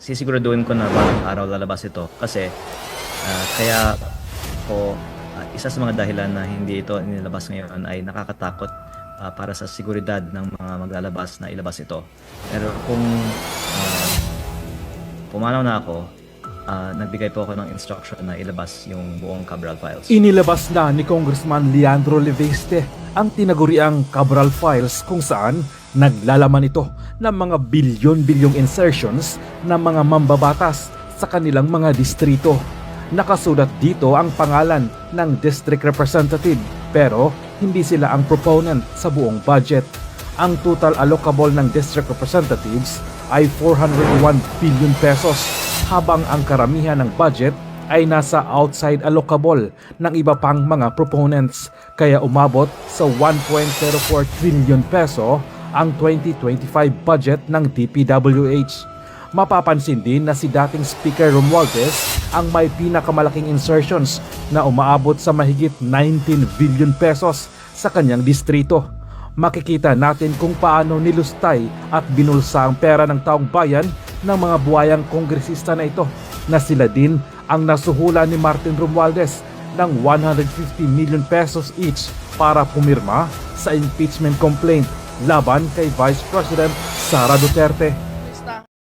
sisiguraduhin ko na balang araw lalabas ito kasi kaya ko isa sa mga dahilan na hindi ito inilabas ngayon ay nakakatakot para sa seguridad ng mga maglalabas na ilabas ito. Pero kung pumanaw na ako, nagbigay po ako ng instruction na ilabas yung buong Cabral Files. Inilabas na ni Congressman Leandro Leveste ang tinaguriang Cabral Files kung saan naglalaman ito ng mga bilyon-bilyong insertions ng mga mambabatas sa kanilang mga distrito. Nakasulat dito ang pangalan ng district representative pero hindi sila ang proponent sa buong budget. Ang total allocable ng district representatives ay 401 billion pesos habang ang karamihan ng budget ay nasa outside allocable ng iba pang mga proponents kaya umabot sa 1.04 trillion peso ang 2025 budget ng DPWH. Mapapansin din na si dating Speaker Romualdez ang may pinakamalaking insertions na umaabot sa mahigit 19 billion pesos sa kanyang distrito. Makikita natin kung paano nilustay at binulsa ang pera ng taong bayan ng mga buhayang kongresista na ito na sila din ang nasuhulan ni Martin Romualdez ng 150 million pesos each para pumirma sa impeachment complaint laban kay Vice President Sara Duterte.